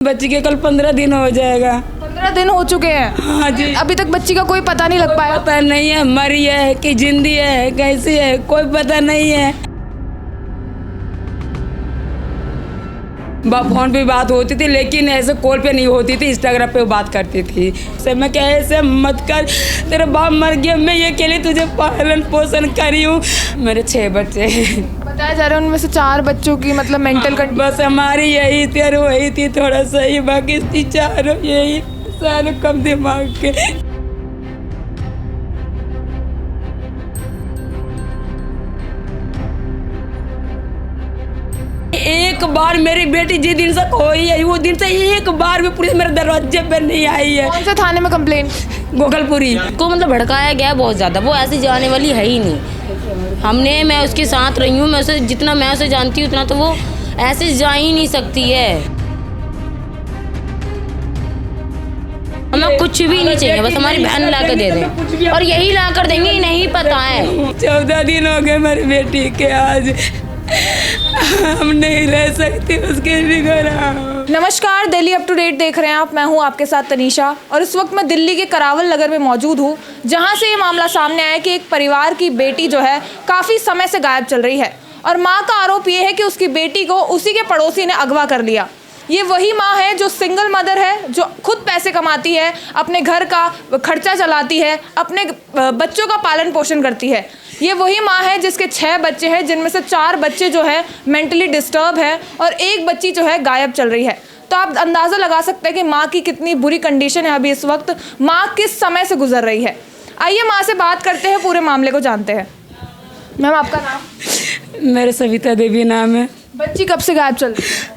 बच्ची के कल 15 दिन हो जाएगा। 15 दिन हो चुके हैं। हाँ जी। अभी तक बच्ची का कोई पता नहीं लग पाया। पता नहीं है मरी है कि जिंदी है कैसी है कोई पता नहीं है। फोन पे बात होती थी लेकिन ऐसे कॉल पे नहीं होती थी, इंस्टाग्राम पे बात करती थी। से मैं क्या ऐसे मत कर, तेरा बाप मर गया, मैं ये अकेले तुझे पालन पोषण करी हूँ। मेरे 6 बच्चे बताया जा रहा है उनमें से 4 बच्चों की मतलब मेंटल कंडीशन। बस हमारी यही थी और वही थी थोड़ा सही, बाकी चारों यही सारे कम दिमाग के। एक बार मेरी बेटी जिस दिन से खोई है वो दिन से एक बार भी पुलिस मेरे दरवाजे पे नहीं आई है। कौन से थाने में कंप्लेन? गोकलपुरी को मतलब भड़काया गया बहुत ज़्यादा, वो ऐसी जाने वाली है ही नहीं। मैं उसके साथ रही हूँ, मैं उसे जितना मैं उसे जानती हूँ उतना तो वो ऐसे जा ही नहीं सकती है। हमें कुछ भी नहीं चाहिए, बस हमारी बहन ला कर दे दें और यही ला कर देंगे, नहीं पता है। 14 दिन हो गए मेरी बेटी के, आज हम नहीं रह सकते उसके बिगड़। नमस्कार, दिल्ली अप टू डेट देख रहे हैं आप। मैं हूं आपके साथ तनीषा और इस वक्त मैं दिल्ली के करावल नगर में मौजूद हूं, जहां से ये मामला सामने आया कि एक परिवार की बेटी जो है काफ़ी समय से गायब चल रही है और मां का आरोप ये है कि उसकी बेटी को उसी के पड़ोसी ने अगवा कर लिया। ये वही माँ है जो सिंगल मदर है, जो खुद पैसे कमाती है, अपने घर का खर्चा चलाती है, अपने बच्चों का पालन पोषण करती है। ये वही माँ है जिसके 6 बच्चे हैं, जिनमें से 4 बच्चे जो है मेंटली डिस्टर्ब है और एक बच्ची जो है गायब चल रही है। तो आप अंदाज़ा लगा सकते हैं कि माँ की कितनी बुरी कंडीशन है अभी इस वक्त, माँ किस समय से गुजर रही है। आइए माँ से बात करते हैं, पूरे मामले को जानते हैं। मैम आपका नाम? मेरे सविता देवी नाम है। बच्ची कब से गायब चल रही है?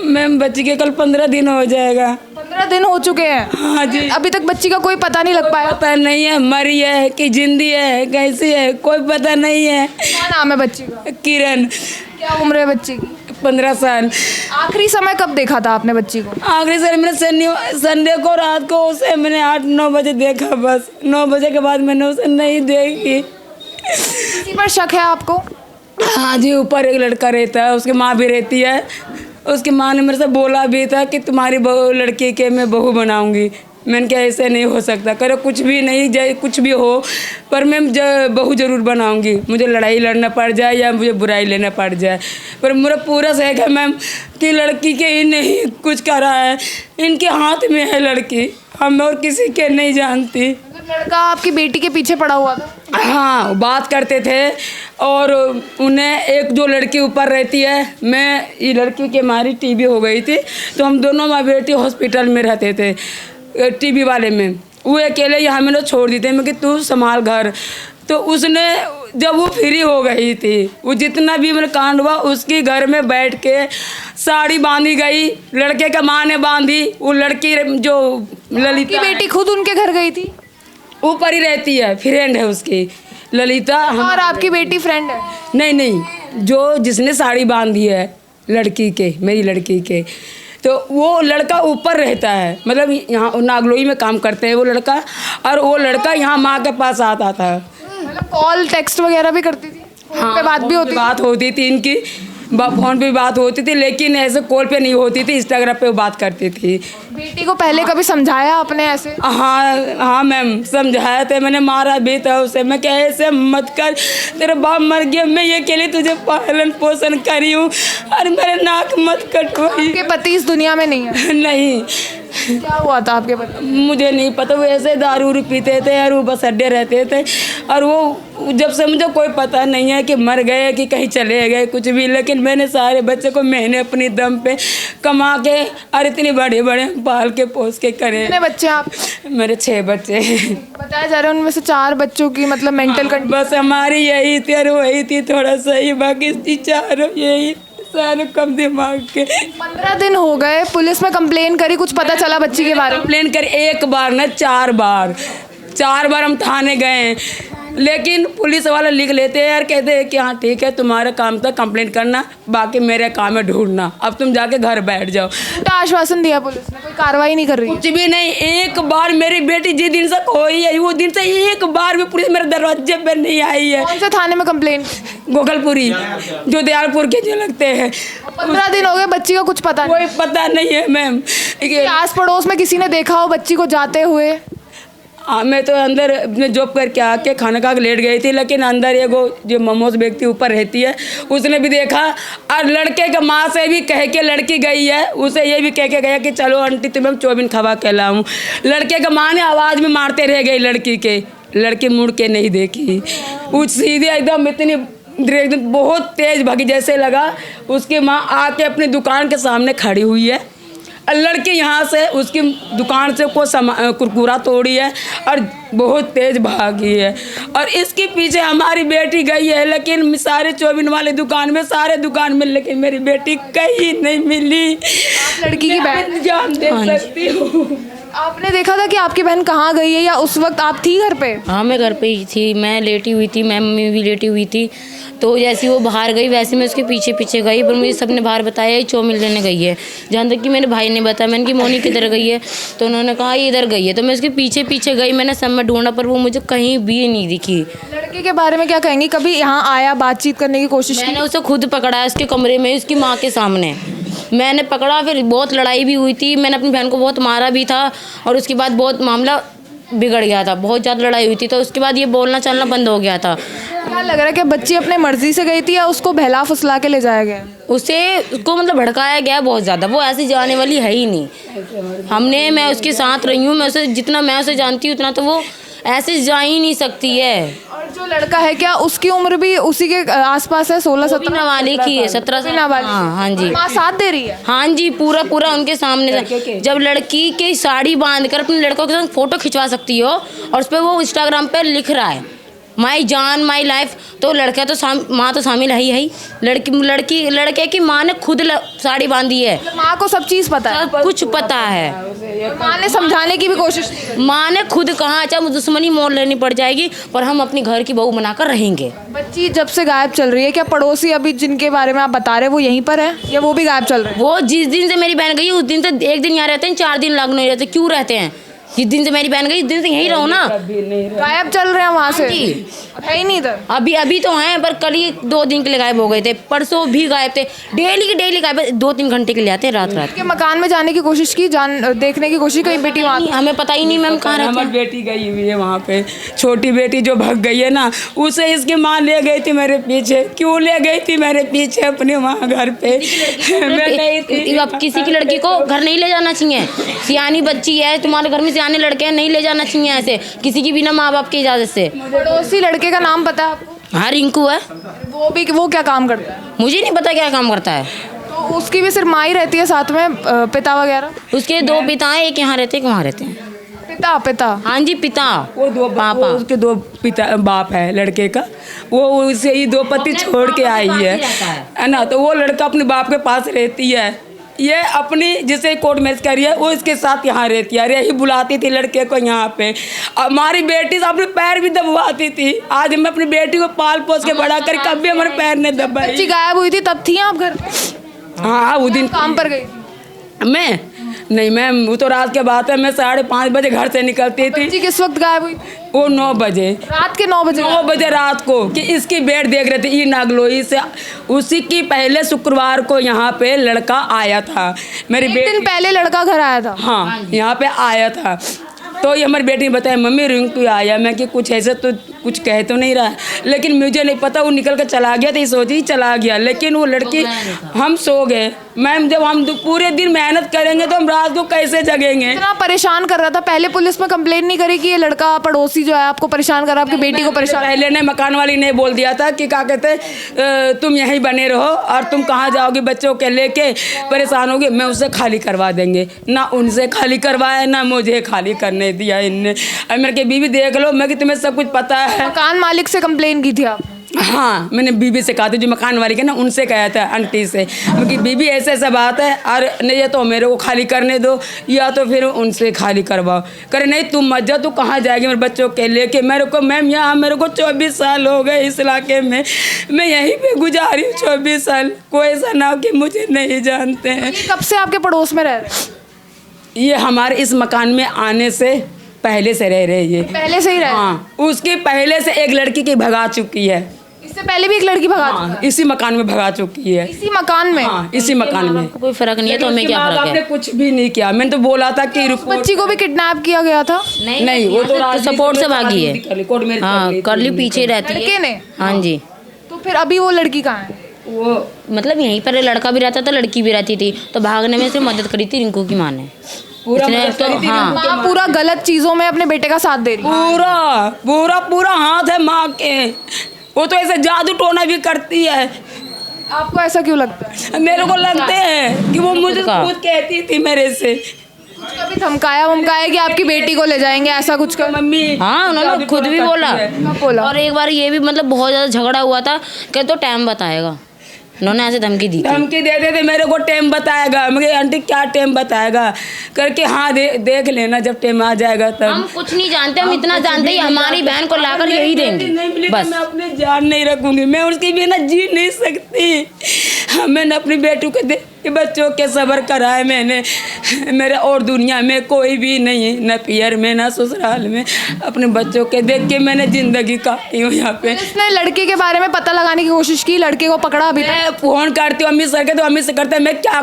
मैम बच्ची के कल 15 दिन हो जाएगा। 15 दिन हो चुके हैं। हाँ जी। अभी तक बच्ची का कोई पता नहीं लग पाया। पता नहीं है मरी है कि जिंदी है कैसी है कोई पता नहीं है। क्या नाम है बच्ची का? किरण। क्या उम्र है बच्ची की? 15 साल। आखिरी समय कब देखा था आपने बच्ची को? आखिरी सर मैंने संडे को रात को उसे मैंने 8-9 बजे देखा, बस 9 बजे के बाद मैंने उसे नहीं देखी। किसी पर शक है आपको? हाँ जी, ऊपर एक लड़का रहता है, उसकी माँ भी रहती है। उसकी माँ ने मेरे से बोला भी था कि तुम्हारी बहू लड़की के मैं बहू बनाऊंगी। मैंने क्या ऐसे नहीं हो सकता, करो कुछ भी नहीं जाए कुछ भी हो पर मैं बहू ज़रूर बनाऊंगी, मुझे लड़ाई लड़ना पड़ जाए या मुझे बुराई लेना पड़ जाए। पर मेरा पूरा शक है मैम कि लड़की के ही नहीं कुछ करा है, इनके हाथ में है लड़की, हम और किसी के नहीं जानती। लड़का आपकी बेटी के पीछे पड़ा हुआ था? हाँ, बात करते थे और उन्हें एक जो लड़की ऊपर रहती है, मैं ये लड़की के हमारी टीबी हो गई थी तो हम दोनों माँ बेटी हॉस्पिटल में रहते थे टीबी वाले में। वो अकेले यहाँ मैंने छोड़ दी थी, मैं कि तू संभाल घर। तो उसने जब वो फ्री हो गई थी, वो जितना भी मेरा कांड हुआ उसके घर में बैठ के साड़ी बांधी गई, लड़के का माँ ने बांधी। वो लड़की जो ललिता की बेटी खुद उनके घर गई थी? ऊपर ही रहती है, फ्रेंड है उसकी ललिता। और आपकी बेटी फ्रेंड है? नहीं, जो जिसने साड़ी बांधी है लड़की के, मेरी लड़की के, तो वो लड़का ऊपर रहता है, मतलब यहाँ नागलोई में काम करते हैं वो लड़का, और वो लड़का यहाँ माँ के पास आता था। मतलब कॉल टेक्स्ट वगैरह भी करती थी? हाँ, पे बात भी होती थी इनकी, फोन पे बात होती थी लेकिन ऐसे कॉल पे नहीं होती थी, इंस्टाग्राम पे बात करती थी। बेटी को पहले कभी समझाया आपने ऐसे? हाँ मैम, समझाया था मैंने, मारा भी था उसे। मैं क्या ऐसे मत कर, तेरा बाप मर गया, मैं ये अकेले तुझे पालन पोषण करी हूँ, और मेरे नाक मत कटवाई। आपके पति इस दुनिया में नहीं है? नहीं। क्या हुआ था आपके पति? मुझे नहीं पता, वो ऐसे दारू पीते थे और वो बस अड्डे रहते थे, और वो जब से मुझे कोई पता नहीं है कि मर गए कि कहीं चले गए कुछ भी, लेकिन मैंने सारे बच्चे को मैंने अपनी दम पे कमा के और इतने बड़े बड़े पाल के पोस के करे। कितने बच्चे आप? मेरे 6 बच्चे। बताया जा रहा है उनमें से 4 बच्चों की मतलब मेंटल कंडीशन। बस हमारी यही थी और वही थी थोड़ा सही, बाकी चारों यही सारे कम दिमाग के। 15 दिन हो गए, पुलिस में कंप्लेन करी, कुछ पता चला बच्ची के बारे में? कंप्लेन करी एक बार ना 4 बार हम थाने गए, लेकिन पुलिस वाले लिख लेते हैं यार, कहते हैं कि हाँ ठीक है तुम्हारा काम था कंप्लेंट करना, बाकी मेरे काम है ढूंढना, अब तुम जाके घर बैठ जाओ। झूठा आश्वासन दिया पुलिस ने, कोई कार्रवाई नहीं कर रही है। कुछ भी नहीं। एक बार मेरी बेटी जिस दिन से खोई है वो दिन से एक बार भी पुलिस मेरे दरवाजे पे नहीं आई है। कौन से थाने में कंप्लेंट? गोकलपुरी, जो दयालपुर के जो लगते हैं। 15 दिन हो गए, बच्ची का कुछ पता नहीं। कोई पता नहीं है मैम। आस पड़ोस में किसी ने देखा हो बच्ची को जाते हुए? मैं तो अंदर अपने जॉब करके आके खाना खा के लेट गई थी, लेकिन अंदर ये वो जो ममोज व्यक्ति ऊपर रहती है उसने भी देखा, और लड़के के माँ से भी कह के लड़की गई है, उसे ये भी कह के गया कि चलो आंटी तुम्हें चौबिन खवा के लाऊं। लड़के के माँ ने आवाज़ में मारते रह गई लड़की के, लड़की मुड़ के नहीं देखी, उस सीधे एकदम इतनी एकदम बहुत तेज़ भागी, जैसे लगा उसकी माँ आके अपनी दुकान के सामने खड़ी हुई है। लड़की यहाँ से उसकी दुकान से कोई कुरकुरा तोड़ी है और बहुत तेज भागी है, और इसके पीछे हमारी बेटी गई है, लेकिन सारे चौबिन वाले दुकान में, सारे दुकान में, लेकिन मेरी बेटी कहीं नहीं मिली। आप लड़की की बहन जान देख सकती हूँ। आपने देखा था कि आपकी बहन कहाँ गई है, या उस वक्त आप थी घर पे? हाँ मैं घर पे ही थी, मैं लेटी हुई थी, मैं मम्मी भी लेटी हुई थी। तो जैसे वो बाहर गई वैसे मैं उसके पीछे पीछे गई, पर मुझे सबने बाहर बताया ये चौमिन लेने गई है। जहाँ तक कि मेरे भाई ने बताया, मैंने कि मोनी किधर गई है, तो उन्होंने कहा ये इधर गई है। तो मैं उसके पीछे पीछे गई, मैंने सब में ढूंढा पर वो मुझे कहीं भी नहीं दिखी। लड़के के बारे में क्या कहेंगी? कभी यहाँ आया, बातचीत करने की कोशिश की? मैंने उसे खुद पकड़ा उसके कमरे में, उसकी माँ के सामने मैंने पकड़ा, फिर बहुत लड़ाई भी हुई थी, मैंने अपनी बहन को बहुत मारा भी था, और उसके बाद बहुत मामला बिगड़ गया था, बहुत ज़्यादा लड़ाई हुई थी, तो उसके बाद ये बोलना चलना बंद हो गया था। क्या लग रहा है कि बच्ची अपने मर्जी से गई थी या उसको बहला फुसला के ले जाया गया? उसको मतलब भड़काया गया बहुत ज़्यादा, वो ऐसी जाने वाली है ही नहीं। मैं उसके साथ रही हूँ, जितना मैं उसे जानती हूँ उतना तो वो ऐसे जा ही नहीं सकती है। और जो लड़का है क्या उसकी उम्र भी उसी के आसपास है? 16-17 नाबालिग की है, 17 से। हाँ जी। माँ साथ दे रही है? हाँ जी, पूरा उनके सामने। जब लड़की की साड़ी बांध कर अपने लड़कों के साथ फोटो खिंचवा सकती हो, और उस पर वो इंस्टाग्राम पर लिख रहा है माई जान माई लाइफ, तो लड़का तो माँ तो शामिल है ही। लड़के की माँ ने खुद साड़ी बांधी है। माँ को सब चीज़ पता है, सब कुछ पता है। माँ ने समझाने की भी कोशिश की? माँ ने खुद कहा चाहे दुश्मनी मोल लेनी पड़ जाएगी, पर हम अपनी घर की बहू बनाकर रहेंगे। बच्ची जब से गायब चल रही है, क्या पड़ोसी अभी जिनके बारे में आप बता रहे हैं वो यहीं पर है, या वो भी गायब चल रहे हैं? वो जिस दिन से मेरी बहन गई उस दिन से एक दिन यहाँ रहते हैं, 4 दिन लग नहीं रहते। क्यों रहते हैं? जिस दिन से मेरी बहन गई उस दिन से यहीं रहो ना। गायब चल रहे हैं वहाँ से? है ही नहीं इधर। अभी तो हैं, पर कल ही 2 दिन के लिए गायब हो गए थे, परसों भी गायब थे, डेली गायब। 2-3 घंटे के लिए आते हैं रात। के मकान में जाने की कोशिश की, देखने की कोशिश, कहीं बेटी वहाँ? हमें पता ही नहीं मैम कहाँ रहती है। हमारी बेटी गई हुई है वहाँ पे, छोटी बेटी जो भाग गई है ना, उसे इसकी माँ ले गई थी मेरे पीछे। क्यों ले गई थी मेरे पीछे अपने वहाँ घर पे? मैं गई थी। अब किसी की लड़की को घर नहीं ले जाना चाहिए, सियानी बच्ची है, तुम्हारे घर में सियाने लड़के हैं, नहीं ले जाना चाहिए ऐसे किसी की बिना माँ बाप की इजाज़त से। पड़ोसी लड़के का नाम पता है आपको? हाँ रिंकू है। वो क्या काम करता है? मुझे नहीं पता क्या काम करता है। तो उसकी भी सिर्फ माँ ही रहती है साथ में, पिता वगैरह? उसके 2 पिता हैं, एक यहाँ रहते हैं, एक वहाँ रहते हैं। पिता? हाँ जी पिता। वो 2 पापा, उसके 2 पिता बाप है लड़के का, वो उसे ही 2 पति छोड़ के आई है ना, तो वो लड़का अपने बाप के पास रहती है। ये अपनी जिसे कोर्ट मैरिज करी है वो इसके साथ यहाँ रहती है, यही बुलाती थी लड़के को यहाँ पे। हमारी बेटी से अपने पैर भी दबवाती थी। आज मैं अपनी बेटी को पाल पोस के बड़ा कर, कभी हमारे पैर ने दबाई। बच्ची गायब हुई थी तब थी आप घर पे? हाँ वो दिन काम पर गई? मैं नहीं मैम, वो तो रात के बात है, मैं 5:30 बजे घर से निकलती थी। बच्ची किस वक्त गायब हुई? वो 9 बजे, रात के 9 बजे? 9 बजे रात को, कि इसकी बेड देख रहे थे ई नागलोई से। उसी की पहले शुक्रवार को यहाँ पे लड़का आया था, मेरी एक दिन पहले लड़का घर आया था? हाँ यहाँ पे आया था। तो ये हमारी बेटी ने बताया मम्मी रिंकू आया। मैं कि कुछ ऐसे तो कुछ कह तो नहीं रहा, लेकिन मुझे नहीं पता, वो निकल कर चला गया तो ये सोची चला गया, लेकिन वो लड़की, हम सो गए मैम। जब हम पूरे दिन मेहनत करेंगे तो हम रात को कैसे जगेंगे? इतना परेशान कर रहा था, पहले पुलिस में कंप्लेंट नहीं करी कि ये लड़का पड़ोसी जो है आपको परेशान कर रहा है, आपकी बेटी को परेशान? पहले ने मकान वाली ने बोल दिया था कि क्या कहते तुम यहीं बने रहो, और तुम कहाँ जाओगे बच्चों के लेके, परेशान होगे, मैं उसे खाली करवा देंगे। ना उनसे खाली करवाया ना मुझे खाली करने दिया इनने। और मेरे के बीवी देख लो, मैं कि तुम्हें सब कुछ पता है। मकान मालिक से कंप्लेन की थी आप? हाँ, मैंने बीबी से कहा था, जो मकान वाली के ना, उनसे कहा था, आंटी से, क्योंकि बीबी ऐसे ऐसा बात है, और नहीं ये तो मेरे को खाली करने दो या तो फिर उनसे खाली करवाओ। करे नहीं तुम मत जाओ, तू कहाँ जाएगी मेरे बच्चों के लेके। मेरे को मैम यहाँ मेरे को 24 साल हो गए इस इलाके में, मैं यहीं पे गुजारी हूँ 24 साल। कोई ऐसा ना हो कि मुझे नहीं जानते हैं। ये कब से आपके पड़ोस में रह रहे हैं? ये हमारे इस मकान में आने से पहले से रह रहे ये। पहले से ही रह रहे हैं? हाँ, उसके पहले से एक लड़की की भगा चुकी है। इससे पहले भी एक लड़की भगा चुकी हाँ, इसी मकान में भगा चुकी है। इसी मकान में? हाँ, इसी मकान में। आपको कोई फर्क नहीं है तो हमें उसके क्या माँ फर्क बाप ने है? कुछ भी नहीं किया। मैंने तो बोला था कि उस बच्ची को भी किडनैप किया गया था? नहीं, वो तो सपोर्ट से भागी है। कोर्ट मैरिज हाँ, कर ली, पीछे रहती है। लड़के ने? हाँ जी। तो फिर अभी वो लड़की कहाँ है? वो मतलब यहीं पर लड़का भी रहता था, लड़की भी रहती थी, तो भागने में से मदद करी थी रिंकू की माँ ने। पूरा इसने मदद करी थी हाँ। रिंकू के माँ पूरा गलत चीजों में अपने बेटे का साथ दे रही है। पूरा हाथ है माँ के। वो तो ऐसे जादू टोना भी करती है। आपको ऐसा क्यों लगता है? मेरे को लगते हैं कि वो मुझे का। खुद कहती थी मेरे से, कभी धमकाया कि आपकी बेटी को ले जाएंगे, ऐसा कुछ कर? मम्मी। हाँ, उन्होंने खुद भी बोला। कब बोला? और एक बार ये भी मतलब बहुत ज़्यादा झगड़ा हुआ था कि तो टाइम बताएगा, उन्होंने ऐसे धमकी दी थी। धमकी देते थे, मेरे को टाइम बताएगा। मैं आंटी क्या टाइम बताएगा करके, हाँ देख लेना जब टाइम आ जाएगा तब। हम कुछ नहीं जानते, हम इतना जानते हैं हमारी बहन को लाकर यही देंगे बस। मैं अपने जान नहीं रखूंगी, मैं उसकी बिना जी नहीं सकती। मैंने अपनी बेटी को देख के बच्चों के सब्र कराए मैंने। मेरे और दुनिया में कोई भी नहीं, न पियर में न ससुराल में। अपने बच्चों के देख के मैंने जिंदगी काटी हूँ यहाँ पे। इसने लड़के के बारे में पता लगाने की कोशिश की, लड़के को पकड़ा अभी तक? मैं फोन करती हूँ अम्मी सर के, तो अम्मी से करते हैं, मैं क्या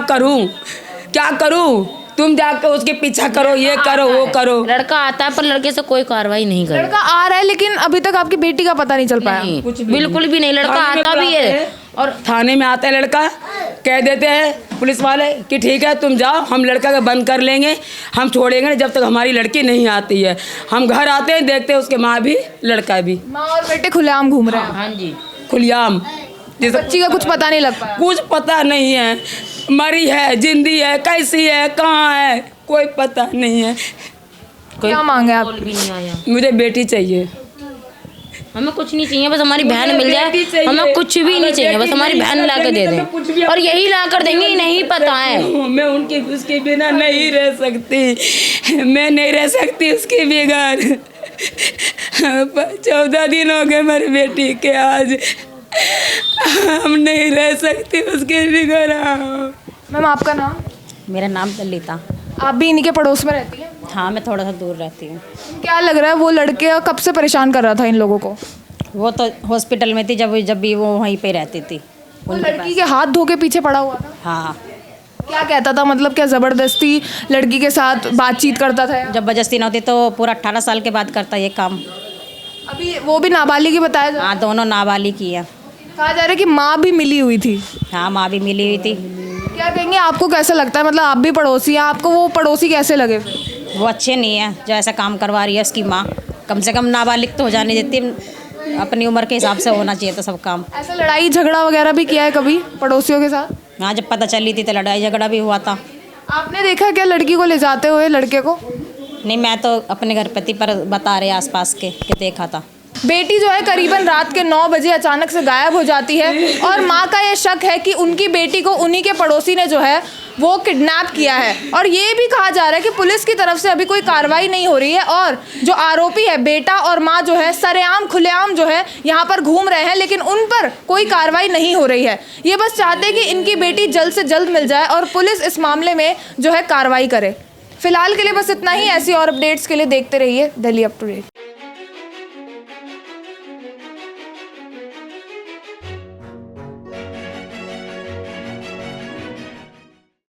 करूँ? तुम जाकर उसके पीछा करो, ये करो, वो करो। लड़का आता है पर लड़के से कोई कार्रवाई नहीं कर लड़का आ रहा है लेकिन अभी तक आपकी बेटी का पता नहीं चल पाया? बिल्कुल भी नहीं। लड़का आता भी है और थाने में आता है लड़का, कह देते हैं पुलिस वाले कि ठीक है तुम जाओ, हम लड़का का बंद कर लेंगे, हम छोड़ेंगे नहीं जब तक हमारी लड़की नहीं आती है। हम घर आते हैं, देखते हैं उसके माँ भी लड़का भी माँ और बेटे खुलेआम घूम रहे हैं। हाँ जी। खुलेआम। जैसे बच्ची का कुछ पता नहीं लग पाया? कुछ पता नहीं है, मरी है, जिंदी है, कैसी है, कहाँ है, कोई पता नहीं है। क्या मांगे आप? भी नहीं आया। मुझे बेटी चाहिए। हमें कुछ नहीं चाहिए, बस हमारी बहन मिल बेटी जाए। चाहिए। हमें कुछ भी नहीं अगर चाहिए, बस बेटी हमारी नहीं बहन ला के दे तो मैं कुछ भी दें, और यही ला कर देंगे, नहीं पता है। मैं उनकी उसके बिना नहीं रह सकती, मैं नहीं रह सकती उसके बगैर। 14 दिन हो गए मेरी बेटी के आज, हम नहीं रह सकते उसके बगैर। मैम आपका नाम? मेरा नाम ललिता। आप भी इन्हीं के पड़ोस में रहती हैं? हाँ, मैं थोड़ा सा दूर रहती हूँ। क्या लग रहा है वो लड़के कब से परेशान कर रहा था इन लोगों को? वो तो हॉस्पिटल में थी जब भी वो वहीं पे रहती थी। वो लड़की के हाथ धो के पीछे पड़ा हुआ था? हाँ, क्या कहता था, मतलब क्या ज़बरदस्ती लड़की के साथ बातचीत करता था? जबरदस्ती ना होती तो पूरा 18 साल के बाद करता ये काम। अभी वो भी नाबालिग ही बताया जा रहा है? हाँ, दोनों नाबालिग ही है। कहा जा रहा है कि माँ भी मिली हुई थी। हाँ, माँ भी मिली हुई थी। क्या कहेंगे, आपको कैसा लगता है, मतलब आप भी पड़ोसी हैं, आपको वो पड़ोसी कैसे लगे? वो अच्छे नहीं है जो ऐसा काम करवा रही है उसकी माँ। कम से कम नाबालिग तो हो जाने देती, अपनी उम्र के हिसाब से होना चाहिए था सब काम। ऐसा लड़ाई झगड़ा वगैरह भी किया है कभी पड़ोसियों के साथ? हाँ, जब पता चली थी तो लड़ाई झगड़ा भी हुआ था। आपने देखा क्या लड़की को ले जाते हुए, लड़के को? नहीं, मैं तो अपने घर पति पर बता रहे आसपास के कि देखा था। बेटी जो है करीबन रात के 9 बजे अचानक से गायब हो जाती है और माँ का ये शक है कि उनकी बेटी को उन्हीं के पड़ोसी ने जो है वो किडनैप किया है। और ये भी कहा जा रहा है कि पुलिस की तरफ से अभी कोई कार्रवाई नहीं हो रही है और जो आरोपी है बेटा और माँ जो है सरेआम खुलेआम जो है यहाँ पर घूम रहे हैं, लेकिन उन पर कोई कार्रवाई नहीं हो रही है। ये बस चाहते हैं कि इनकी बेटी जल्द से जल्द मिल जाए और पुलिस इस मामले में जो है कार्रवाई करे। फिलहाल के लिए बस इतना ही। ऐसी और अपडेट्स के लिए देखते रहिए दिल्ली अप टू डेट।